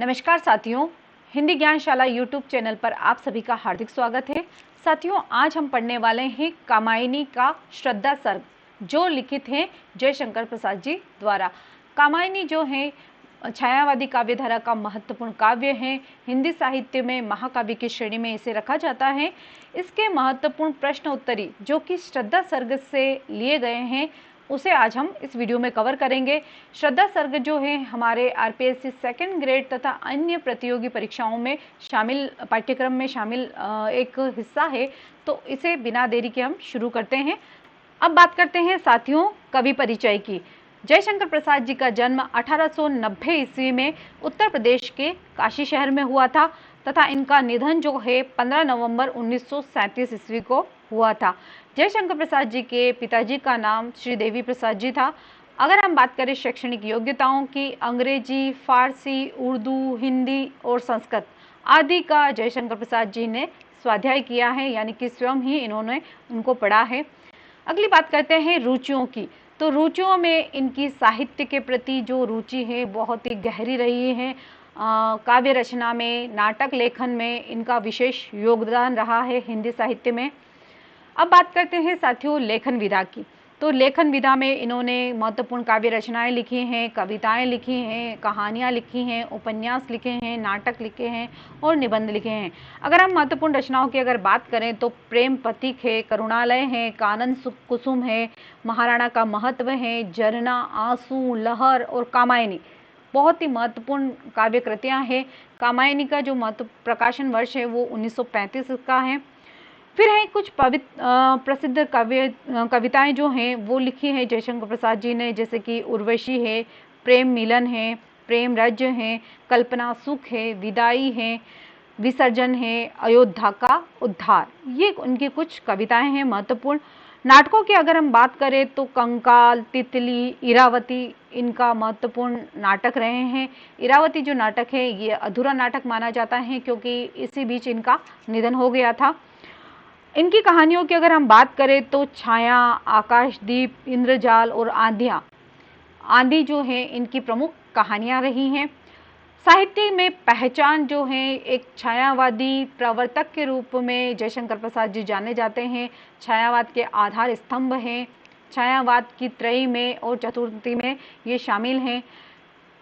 नमस्कार साथियों, हिंदी ज्ञानशाला YouTube channel पर आप सभी का हार्दिक स्वागत है। साथियों, आज हम पढ़ने वाले हैं कामायनी का श्रद्धा सर्ग, जो लिखित है जयशंकर प्रसाद जी द्वारा। कामायनी जो है छायावादी काव्यधारा का महत्वपूर्ण काव्य है। हिंदी साहित्य में महाकाव्य की श्रेणी में इसे रखा जाता है। इसके महत्वपूर्ण प्रश्न उत्तरी जो कि श्रद्धा सर्ग से लिए गए हैं, उसे आज हम इस वीडियो में कवर करेंगे। श्रद्धा सर्ग जो है हमारे आरपीएससी सेकंड ग्रेड तथा अन्य प्रतियोगी परीक्षाओं में शामिल पाठ्यक्रम में शामिल एक हिस्सा है, तो इसे बिना देरी के हम शुरू करते हैं। अब बात करते हैं साथियों कवि परिचय की। जयशंकर प्रसाद जी का जन्म 1890 ईस्वी में उत्तर प्रदेश के काशी शहर में हुआ था तथा इनका निधन जो है 15 नवंबर 1937 ईस्वी को हुआ था। जयशंकर प्रसाद जी के पिताजी का नाम श्री देवी प्रसाद जी था। अगर हम बात करें शैक्षणिक योग्यताओं की, अंग्रेजी, फारसी, उर्दू, हिंदी और संस्कृत आदि का जयशंकर प्रसाद जी ने स्वाध्याय किया है, यानी कि स्वयं ही इन्होंने उनको पढ़ा है। अगली बात करते हैं रुचियों की। तो रुचियों में इनकी साहित्य के प्रति जो रुचि है बहुत ही गहरी रही है। काव्य रचना में, नाटक लेखन में इनका विशेष योगदान रहा है हिंदी साहित्य में। अब बात करते हैं साथियों लेखन विधा की। तो लेखन विधा में इन्होंने महत्वपूर्ण काव्य रचनाएं लिखी हैं, कविताएं लिखी हैं, कहानियां लिखी हैं, उपन्यास लिखे हैं, नाटक लिखे हैं और निबंध लिखे हैं। अगर हम महत्वपूर्ण रचनाओं की अगर बात करें तो प्रेम पथिक है, करुणालय है, कानन कुसुम है, महाराणा का महत्व है, झरना, आंसू, लहर और कामायनी बहुत ही महत्वपूर्ण काव्य कृतियां हैं। कामायनी का जो महत्व प्रकाशन वर्ष है वो 1935 का है। फिर है कुछ प्रसिद्ध कविताएं जो हैं वो लिखी है जयशंकर प्रसाद जी ने, जैसे कि उर्वशी है, प्रेम मिलन है, प्रेम रज है, कल्पना सुख है, विदाई है, विसर्जन है, अयोध्या का उद्धार। ये उनकी कुछ कविताएं हैं महत्वपूर्ण। नाटकों की अगर हम बात करें तो कंकाल, तितली, इरावती इनका महत्वपूर्ण नाटक रहे हैं। इरावती जो नाटक है ये अधूरा नाटक माना जाता है क्योंकि इसी बीच इनका निधन हो गया था। इनकी कहानियों की अगर हम बात करें तो छाया, आकाशदीप, इंद्रजाल और आंधी जो है इनकी प्रमुख कहानियां रही हैं। साहित्य में पहचान जो है एक छायावादी प्रवर्तक के रूप में जयशंकर प्रसाद जी जाने जाते हैं। छायावाद के आधार स्तंभ हैं। छायावाद की त्रयी में और चतुर्थी में ये शामिल हैं।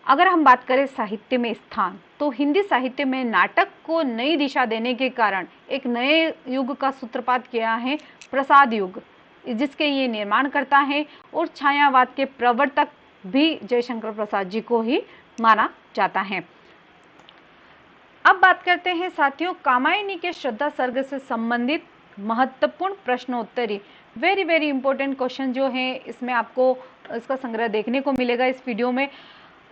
अगर हम बात करें साहित्य में स्थान, तो हिंदी साहित्य में नाटक को नई दिशा देने के कारण एक नए युग का सूत्रपात किया है प्रसाद युग, जिसके ये निर्माण करता है और छायावाद के प्रवर्तक भी जयशंकर प्रसाद जी को ही माना जाता है। अब बात करते हैं साथियों कामायनी के श्रद्धा सर्ग से संबंधित महत्वपूर्ण प्रश्नोत्तरी। वेरी इंपॉर्टेंट क्वेश्चन जो है इसमें आपको इसका संग्रह देखने को मिलेगा इस वीडियो में।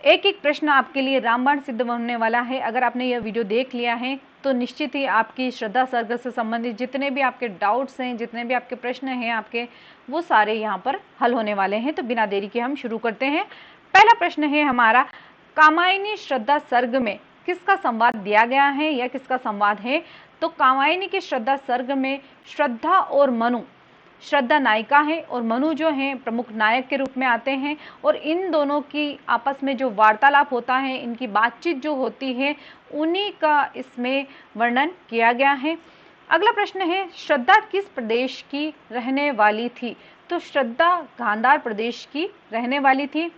एक एक प्रश्न आपके लिए रामबाण सिद्ध होने वाला है। अगर आपने यह वीडियो देख लिया है तो निश्चित ही आपकी श्रद्धा सर्ग से संबंधित जितने भी आपके डाउट्स हैं, जितने भी आपके प्रश्न हैं आपके, वो सारे यहाँ पर हल होने वाले हैं। तो बिना देरी के हम शुरू करते हैं। पहला प्रश्न है हमारा, कामायनी श्रद्धा सर्ग में किसका संवाद दिया गया है या किसका संवाद है? तो कामायनी के श्रद्धा सर्ग में श्रद्धा और मनु, श्रद्धा नायिका है और मनु जो है प्रमुख नायक के रूप में आते हैं और इन दोनों की आपस में जो वार्तालाप होता है, इनकी बातचीत जो होती है, उन्हीं का इसमें वर्णन किया गया है। अगला प्रश्न है, श्रद्धा किस प्रदेश की रहने वाली थी? तो श्रद्धा गांधार प्रदेश की रहने वाली थी।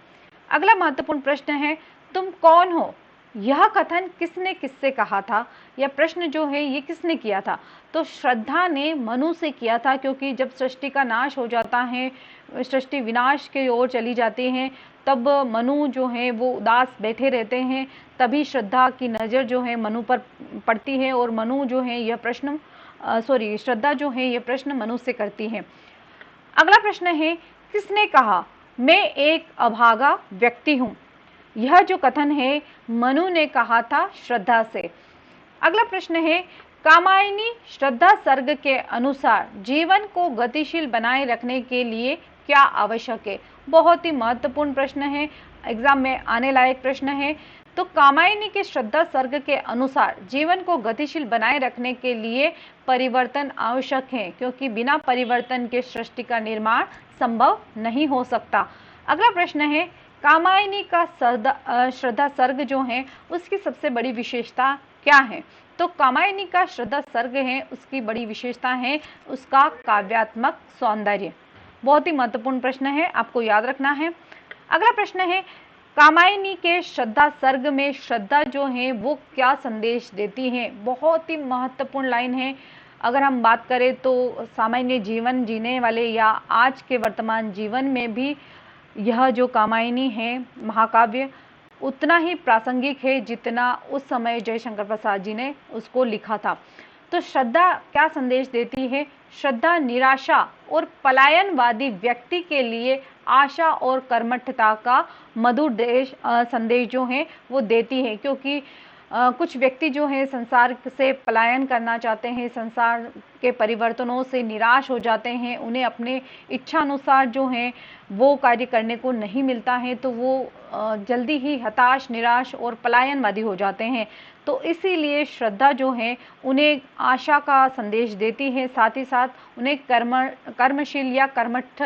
अगला महत्वपूर्ण प्रश्न है, तुम कौन हो? यह कथन किसने किससे कहा था? यह प्रश्न जो है ये किसने किया था? तो श्रद्धा ने मनु से किया था, क्योंकि जब सृष्टि का नाश हो जाता है, सृष्टि विनाश की ओर चली जाती है, तब मनु जो है वो उदास बैठे रहते हैं। तभी श्रद्धा की नज़र जो है मनु पर पड़ती है और मनु जो है यह प्रश्न श्रद्धा जो है यह प्रश्न मनु से करती है। अगला प्रश्न है, किसने कहा मैं एक अभागा व्यक्ति हूँ? यह जो कथन है मनु ने कहा था श्रद्धा से। अगला प्रश्न है, कामायनी श्रद्धा सर्ग के अनुसार जीवन को गतिशील बनाए रखने के लिए क्या आवश्यक है? बहुत ही महत्वपूर्ण प्रश्न है, एग्जाम में आने लायक प्रश्न है। तो कामायनी के श्रद्धा सर्ग के अनुसार जीवन को गतिशील बनाए रखने के लिए परिवर्तन आवश्यक है, क्योंकि बिना परिवर्तन के सृष्टि का निर्माण संभव नहीं हो सकता। अगला प्रश्न है, कामायनी का श्रद्धा सर्ग जो है उसकी सबसे बड़ी विशेषता क्या है? तो कामायनी का श्रद्धा सर्ग है, उसकी बड़ी विशेषता है उसका काव्यात्मक सौंदर्य। बहुत ही महत्वपूर्ण प्रश्न है, आपको याद रखना है। अगला प्रश्न है, कामायनी के श्रद्धा सर्ग में श्रद्धा जो है वो क्या संदेश देती है? बहुत ही महत्वपूर्ण लाइन है। अगर हम बात करें तो सामान्य जीवन जीने वाले या आज के वर्तमान जीवन में भी यह जो कामायनी है महाकाव्य उतना ही प्रासंगिक है जितना उस समय जयशंकर प्रसाद जी ने उसको लिखा था। तो श्रद्धा क्या संदेश देती है? श्रद्धा निराशा और पलायनवादी व्यक्ति के लिए आशा और कर्मठता का मधुर संदेश जो है वो देती है, क्योंकि कुछ व्यक्ति जो है संसार से पलायन करना चाहते हैं, संसार के परिवर्तनों से निराश हो जाते हैं, उन्हें अपने इच्छा अनुसार जो है वो कार्य करने को नहीं मिलता है, तो वो जल्दी ही हताश, निराश और पलायनवादी हो जाते हैं। तो इसीलिए श्रद्धा जो है उन्हें आशा का संदेश देती है, साथ ही साथ उन्हें कर्मशील या कर्मठ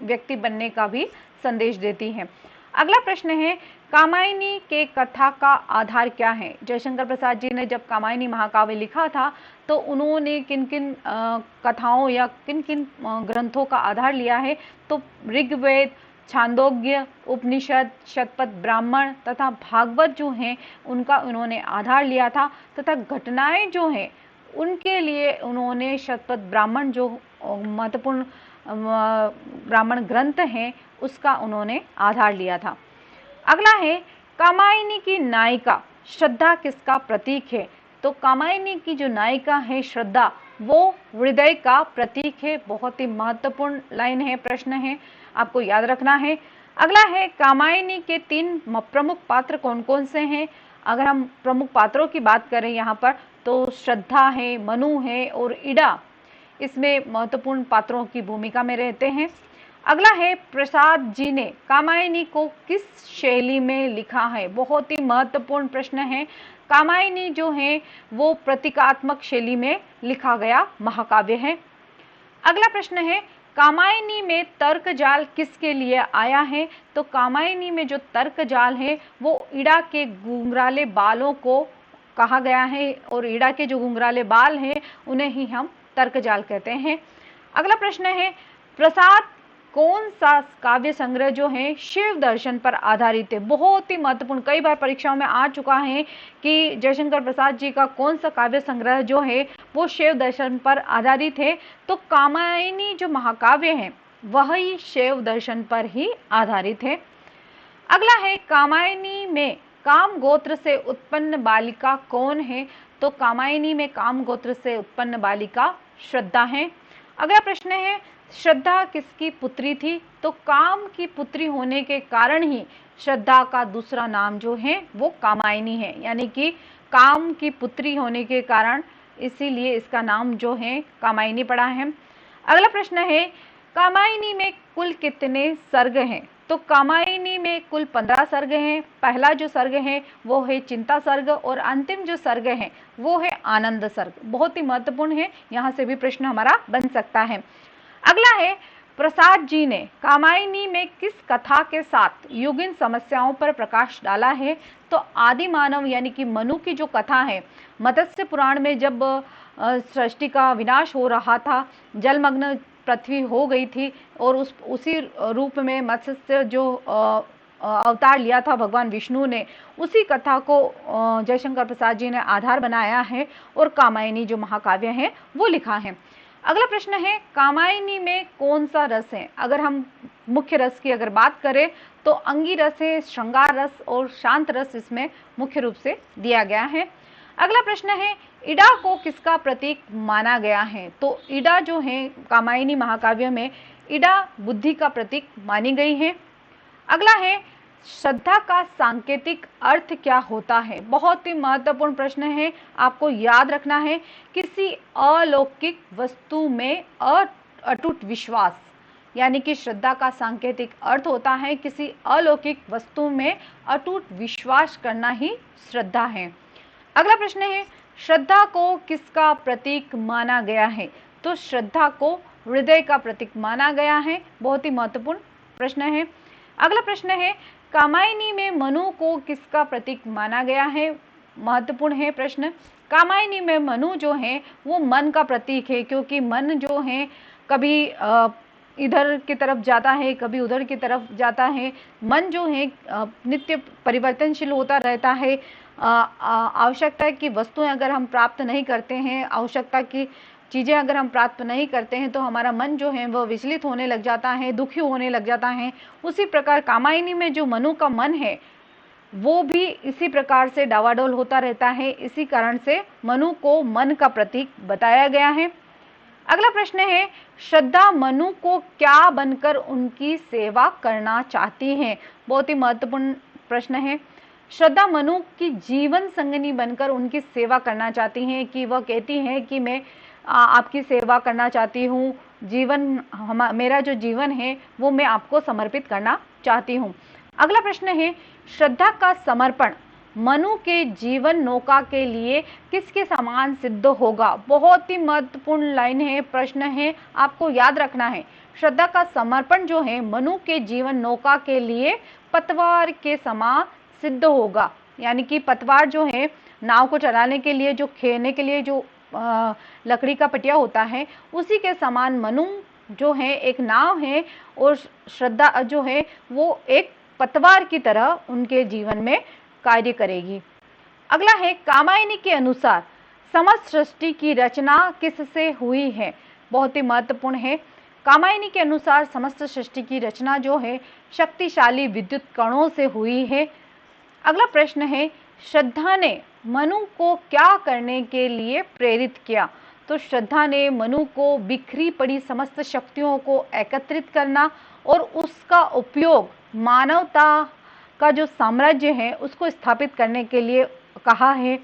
व्यक्ति बनने का भी संदेश देती है। अगला प्रश्न है, कामायनी के कथा का आधार क्या है? जयशंकर प्रसाद जी ने जब कामायनी महाकाव्य लिखा था तो उन्होंने किन किन कथाओं या किन किन ग्रंथों का आधार लिया है? तो ऋग्वेद, छांदोग्य, उपनिषद, शतपथ ब्राह्मण तथा भागवत जो हैं उनका उन्होंने आधार लिया था, तथा घटनाएं जो हैं उनके लिए उन्होंने शतपथ ब्राह्मण जो महत्वपूर्ण ब्राह्मण ग्रंथ हैं उसका उन्होंने आधार लिया था। अगला है, कामायनी की नायिका श्रद्धा किसका प्रतीक है? तो कामायनी की जो नायिका है श्रद्धा वो हृदय का प्रतीक है। बहुत ही महत्वपूर्ण लाइन है, प्रश्न है, आपको याद रखना है। अगला है, कामायनी के 3 प्रमुख पात्र कौन कौन से हैं? अगर हम प्रमुख पात्रों की बात करें यहाँ पर तो श्रद्धा है, मनु है और इड़ा इसमें महत्वपूर्ण पात्रों की भूमिका में रहते हैं। अगला है, प्रसाद जी ने कामायनी को किस शैली में लिखा है? बहुत ही महत्वपूर्ण प्रश्न है। कामायनी जो है वो प्रतीकात्मक शैली में लिखा गया महाकाव्य है। अगला प्रश्न है, कामायनी में तर्क जाल किसके लिए आया है? तो कामायनी में जो तर्क जाल है वो इड़ा के घुंघराले बालों को कहा गया है, और इड़ा के जो घुंघराले बाल हैं उन्हें ही हम तर्क जाल कहते हैं। अगला प्रश्न है, प्रसाद कौन सा काव्य संग्रह जो है शिव दर्शन पर आधारित है? बहुत ही महत्वपूर्ण, कई बार परीक्षाओं में आ चुका है कि जयशंकर प्रसाद जी का कौन सा काव्य संग्रह जो है वो शिव दर्शन पर आधारित है? तो कामायनी जो महाकाव्य है वही शिव दर्शन पर ही आधारित है। अगला है, कामायनी में काम गोत्र से उत्पन्न बालिका कौन है? तो कामायनी में काम गोत्र से उत्पन्न बालिका श्रद्धा है। अगला प्रश्न है, श्रद्धा किसकी पुत्री थी? तो काम की पुत्री होने के कारण ही श्रद्धा का दूसरा नाम जो है वो कामायनी है, यानी कि काम की पुत्री होने के कारण इसीलिए इसका नाम जो है कामायनी पड़ा है। अगला प्रश्न है, कामायनी में कुल कितने सर्ग हैं? तो कामायनी में कुल 15 सर्ग हैं। पहला जो सर्ग है वो है चिंता सर्ग और अंतिम जो सर्ग है वो है आनंद सर्ग। बहुत ही महत्वपूर्ण है, यहाँ से भी प्रश्न हमारा बन सकता है। अगला है, प्रसाद जी ने कामायनी में किस कथा के साथ युगिन समस्याओं पर प्रकाश डाला है? तो आदि मानव यानी कि मनु की जो कथा है, मत्स्य पुराण में जब सृष्टि का विनाश हो रहा था, जलमग्न पृथ्वी हो गई थी और उसी रूप में मत्स्य जो अवतार लिया था भगवान विष्णु ने, उसी कथा को जयशंकर प्रसाद जी ने आधार बनाया है और कामायनी जो महाकाव्य है वो लिखा है। अगला प्रश्न है, कामायनी में कौन सा रस है? अगर हम मुख्य रस की अगर बात करें तो अंगी रस है, श्रृंगार रस और शांत रस इसमें मुख्य रूप से दिया गया है। अगला प्रश्न है, इड़ा को किसका प्रतीक माना गया है? तो इड़ा जो है कामायनी महाकाव्य में इड़ा बुद्धि का प्रतीक मानी गई है। अगला है, श्रद्धा का सांकेतिक अर्थ क्या होता है? बहुत ही महत्वपूर्ण प्रश्न है, आपको याद रखना है। किसी अलौकिक वस्तु में अटूट विश्वास, यानी कि श्रद्धा का सांकेतिक अर्थ होता है किसी अलौकिक वस्तु में अटूट विश्वास करना ही श्रद्धा है। अगला प्रश्न है, श्रद्धा को किसका प्रतीक माना गया है? तो श्रद्धा को हृदय का प्रतीक माना गया है। बहुत ही महत्वपूर्ण प्रश्न है। अगला प्रश्न है, कामायनी में मनु को किसका प्रतीक माना गया है? महत्वपूर्ण है प्रश्न। कामायनी में मनु जो है वो मन का प्रतीक है, क्योंकि मन जो है कभी इधर की तरफ जाता है, कभी उधर की तरफ जाता है। मन जो है नित्य परिवर्तनशील होता रहता है। आवश्यकता की वस्तुएं अगर हम प्राप्त नहीं करते हैं, आवश्यकता की चीज़ें अगर हम प्राप्त नहीं करते हैं, तो हमारा मन जो है वह विचलित होने लग जाता है, दुखी होने लग जाता है। उसी प्रकार कामायनी में जो मनु का मन है वो भी इसी प्रकार से डावाडोल होता रहता है। इसी कारण से मनु को मन का प्रतीक बताया गया है। अगला प्रश्न है, श्रद्धा मनु को क्या बनकर उनकी सेवा करना चाहती है? बहुत ही महत्वपूर्ण प्रश्न है। श्रद्धा मनु की जीवन संगनी बनकर उनकी सेवा करना चाहती हैं, कि वह कहती हैं कि मैं आपकी सेवा करना चाहती हूँ, मेरा जो जीवन है वो मैं आपको समर्पित करना चाहती हूँ। अगला प्रश्न है, श्रद्धा का समर्पण मनु के जीवन नौका के लिए किसके समान सिद्ध होगा? बहुत ही महत्वपूर्ण लाइन है, प्रश्न है, आपको याद रखना है। श्रद्धा का समर्पण जो है मनु के जीवन नौका के लिए पतवार के समान सिद्ध होगा। यानी कि पतवार जो है नाव को चलाने के लिए, जो खेलने के लिए जो लकड़ी का पटिया होता है, उसी के समान मनु जो है एक नाव है, और श्रद्धा जो है वो एक पतवार की तरह उनके जीवन में कार्य करेगी। अगला है, कामायनी के अनुसार समस्त सृष्टि की रचना किससे हुई है? बहुत ही महत्वपूर्ण है। कामायनी के अनुसार समस्त सृष्टि की रचना जो है शक्तिशाली विद्युत कणों से हुई है। अगला प्रश्न है, श्रद्धा ने मनु को क्या करने के लिए प्रेरित किया? तो श्रद्धा ने मनु को बिखरी पड़ी समस्त शक्तियों को एकत्रित करना और उसका उपयोग मानवता का जो साम्राज्य है उसको स्थापित करने के लिए कहा है,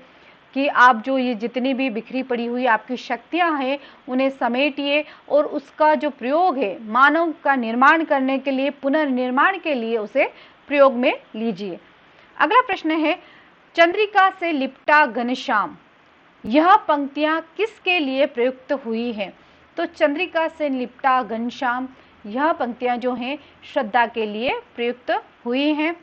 कि आप जो ये जितनी भी बिखरी पड़ी हुई आपकी शक्तियां हैं उन्हें समेटिए और उसका जो प्रयोग है मानव का निर्माण करने के लिए, पुनर्निर्माण के लिए उसे प्रयोग में लीजिए। अगला प्रश्न है, चंद्रिका से लिपटा घनश्याम, यह पंक्तियां किसके लिए प्रयुक्त हुई हैं? तो चंद्रिका से लिपटा घनश्याम, यह पंक्तियां जो हैं श्रद्धा के लिए प्रयुक्त हुई हैं।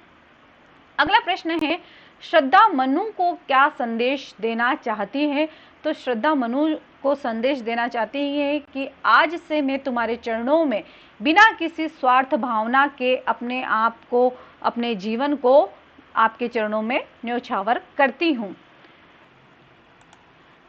अगला प्रश्न है, श्रद्धा मनु को क्या संदेश देना चाहती है? तो श्रद्धा मनु को संदेश देना चाहती है कि आज से मैं तुम्हारे चरणों में बिना किसी स्वार्थ भावना के अपने आप को, अपने जीवन को आपके चरणों में न्योछावर करती हूँ।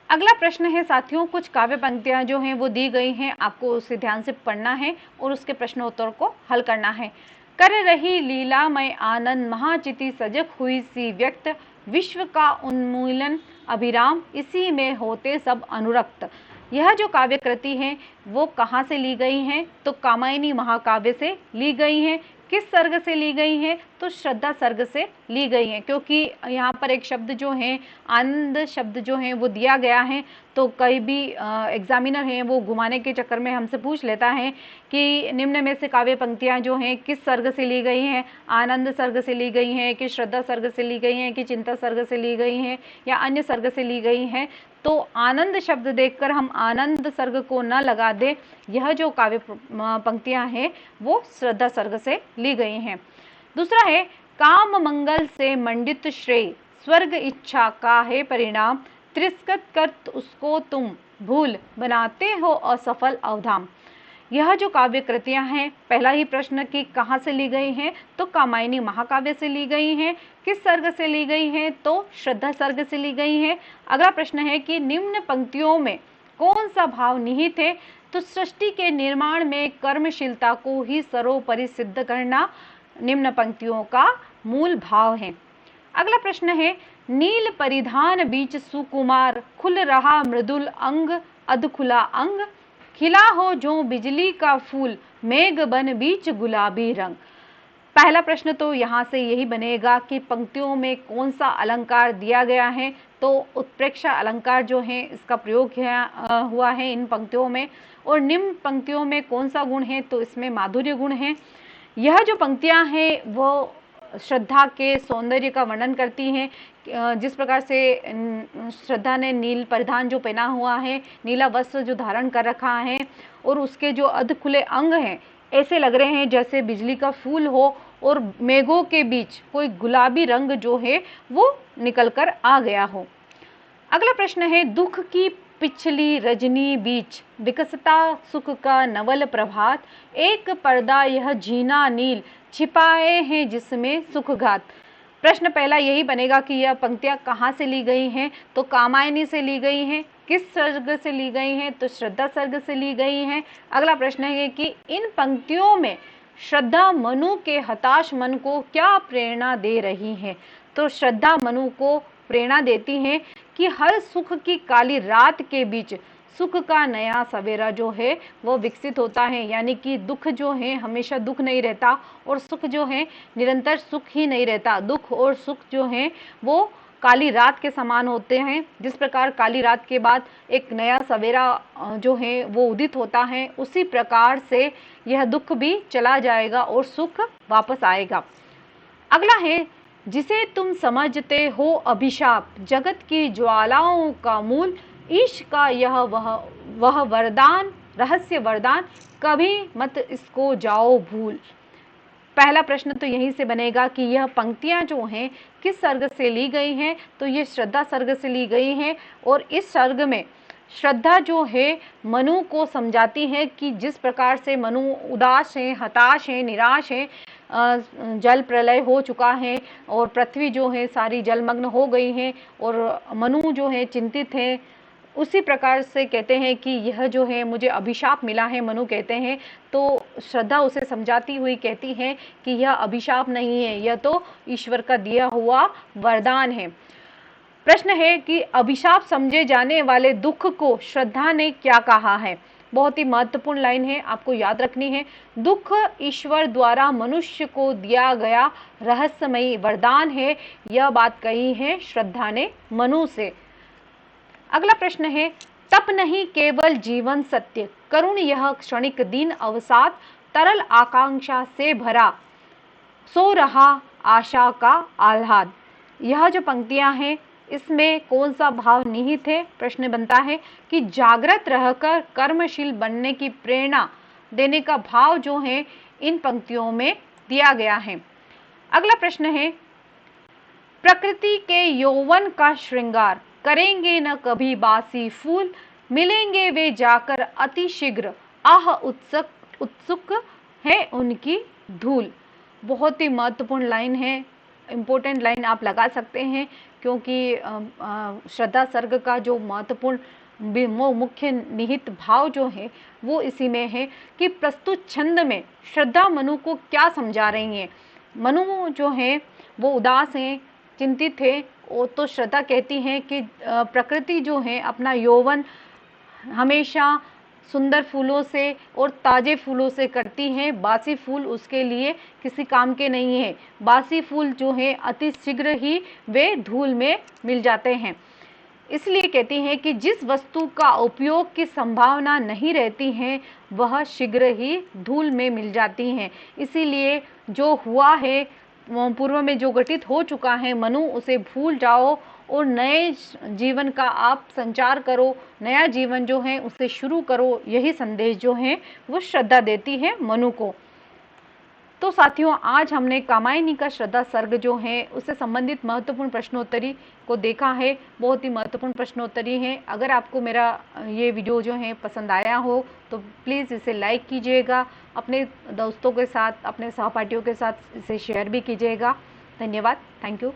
अगला प्रश्न है साथियों, कुछ काव्य पंक्तियां जो हैं वो दी गई हैं, आपको उसे ध्यान से पढ़ना है और उसके प्रश्नोत्तर को हल करना है। कर रही लीलामय आनंद महाचिति सजग हुई सी व्यक्त, विश्व का उन्मूलन अभिराम इसी में होते सब अनुरक्त। यह जो काव्य कृति है वो कहाँ से ली गई है? तो कामायनी महाकाव्य से ली गई है। किस सर्ग से ली गई है? तो श्रद्धा सर्ग से ली गई है, क्योंकि यहाँ पर एक शब्द जो है आनंद शब्द जो है वो दिया गया है। तो कई भी एग्जामिनर हैं वो घुमाने के चक्कर में हमसे पूछ लेता है कि निम्न में से काव्य पंक्तियाँ जो हैं किस सर्ग से ली गई हैं? आनंद सर्ग से ली गई हैं, कि श्रद्धा सर्ग से ली गई हैं, कि चिंता सर्ग से ली गई हैं, या अन्य सर्ग से ली गई हैं। तो आनंद शब्द देखकर हम आनंद सर्ग को न लगा दे, यह जो काव्य पंक्तियां हैं वो श्रद्धा सर्ग से ली गई हैं। दूसरा है, काम मंगल से मंडित श्रेय स्वर्ग इच्छा का है परिणाम, तिरस्कृत कर उसको तुम भूल बनाते हो असफल अवधाम। यह जो काव्य कृतियां हैं, पहला ही प्रश्न कि कहाँ से ली गई हैं? तो कामायनी महाकाव्य से ली गई हैं। किस सर्ग से ली गई हैं? तो श्रद्धा सर्ग से ली गई हैं। अगला प्रश्न है कि निम्न पंक्तियों में कौन सा भाव निहित है? तो सृष्टि के निर्माण में कर्मशीलता को ही सर्वोपरि सिद्ध करना निम्न पंक्तियों का मूल भाव है। अगला प्रश्न है, नील परिधान बीच सुकुमार खुल रहा मृदुल अंग अधखुला अंग, खिला हो जो बिजली का फूल मेघ बन बीच गुलाबी रंग। पहला प्रश्न तो यहाँ से यही बनेगा कि पंक्तियों में कौन सा अलंकार दिया गया है? तो उत्प्रेक्षा अलंकार जो है इसका प्रयोग हुआ है इन पंक्तियों में। और निम्न पंक्तियों में कौन सा गुण है? तो इसमें माधुर्य गुण है। यह जो पंक्तियां हैं वो श्रद्धा के सौंदर्य का वर्णन करती हैं। जिस प्रकार से श्रद्धा ने नील परिधान जो पहना हुआ है, नीला वस्त्र जो धारण कर रखा है, और उसके जो अध खुले अंग हैं, ऐसे लग रहे हैं जैसे बिजली का फूल हो और मेघों के बीच कोई गुलाबी रंग जो है वो निकल कर आ गया हो। अगला प्रश्न है, दुख की पिछली रजनी बीच विकसता सुख का नवल प्रभात, एक पर्दा यह जीना नील छिपाए हैं जिसमें सुखघात। प्रश्न पहला यही बनेगा कि यह पंक्तियां कहाँ से ली गई हैं, तो कामायनी से ली गई हैं। किस सर्ग से ली गई हैं, तो श्रद्धा सर्ग से ली गई हैं। अगला प्रश्न है कि इन पंक्तियों में श्रद्धा मनु के हताश मन को क्या प्रेरणा दे रही है, तो श्रद्धा मनु को प्रेरणा देती हैं कि हर सुख की काली रात के बीच सुख का नया सवेरा जो है वो विकसित होता है। यानी कि दुख जो है हमेशा दुख नहीं रहता और सुख जो है निरंतर सुख ही नहीं रहता। दुख और सुख जो है वो काली रात के समान होते हैं। जिस प्रकार काली रात के बाद एक नया सवेरा जो है वो उदित होता है, उसी प्रकार से यह दुख भी चला जाएगा और सुख वापस आएगा। अगला है, जिसे तुम समझते हो अभिशाप जगत की ज्वालाओं का मूल, ईश का यह वह वरदान रहस्य वरदान, कभी मत इसको जाओ भूल। पहला प्रश्न तो यहीं से बनेगा कि यह पंक्तियां जो हैं किस सर्ग से ली गई हैं, तो ये श्रद्धा सर्ग से ली गई हैं। और इस सर्ग में श्रद्धा जो है मनु को समझाती है कि जिस प्रकार से मनु उदास है, हताश है, निराश है, जल प्रलय हो चुका है और पृथ्वी जो है सारी जलमग्न हो गई है और मनु जो है चिंतित है, उसी प्रकार से कहते हैं कि यह जो है मुझे अभिशाप मिला है, मनु कहते हैं। तो श्रद्धा उसे समझाती हुई कहती है कि यह अभिशाप नहीं है, यह तो ईश्वर का दिया हुआ वरदान है। प्रश्न है कि अभिशाप समझे जाने वाले दुख को श्रद्धा ने क्या कहा है। बहुत ही महत्वपूर्ण लाइन है, आपको याद रखनी है। दुख ईश्वर द्वारा मनुष्य को दिया गया रहस्यमयी वरदान है, यह बात कही है श्रद्धा ने मनु से। अगला प्रश्न है, तप नहीं केवल जीवन सत्य, करुण यह क्षणिक दिन अवसाद, तरल आकांक्षा से भरा सो रहा आशा का आह्लाद। यह जो पंक्तियां हैं इसमें कौन सा भाव निहित है। प्रश्न बनता है कि जागृत रहकर कर्मशील बनने की प्रेरणा देने का भाव जो है इन पंक्तियों में दिया गया है। अगला प्रश्न है, प्रकृति के यौवन का श्रृंगार करेंगे न कभी बासी फूल, मिलेंगे वे जाकर अति शीघ्र, आह उत्सुक है उनकी धूल। बहुत ही महत्वपूर्ण लाइन है, इम्पोर्टेंट लाइन आप लगा सकते हैं, क्योंकि श्रद्धा सर्ग का जो महत्वपूर्ण मुख्य निहित भाव जो है वो इसी में है कि प्रस्तुत छंद में श्रद्धा मनु को क्या समझा रही है। मनु जो है वो उदास हैं, चिंतित है, और तो श्रद्धा कहती है कि प्रकृति जो है अपना यौवन हमेशा सुंदर फूलों से और ताजे फूलों से करती है, बासी फूल उसके लिए किसी काम के नहीं है। बासी फूल जो है अति शीघ्र ही वे धूल में मिल जाते हैं। इसलिए कहती हैं कि जिस वस्तु का उपयोग की संभावना नहीं रहती है वह शीघ्र ही धूल में मिल जाती हैं। इसीलिए जो हुआ है पूर्व में जो घटित हो चुका है मनु, उसे भूल जाओ और नए जीवन का आप संचार करो, नया जीवन जो है उसे शुरू करो। यही संदेश जो है वो श्रद्धा देती है मनु को। तो साथियों, आज हमने कामायनी का श्रद्धा सर्ग जो है उससे संबंधित महत्वपूर्ण प्रश्नोत्तरी को देखा है। बहुत ही महत्वपूर्ण प्रश्नोत्तरी है। अगर आपको मेरा ये वीडियो जो है पसंद आया हो तो प्लीज़ इसे लाइक कीजिएगा, अपने दोस्तों के साथ, अपने सहपाठियों के साथ इसे शेयर भी कीजिएगा। धन्यवाद। Thank you.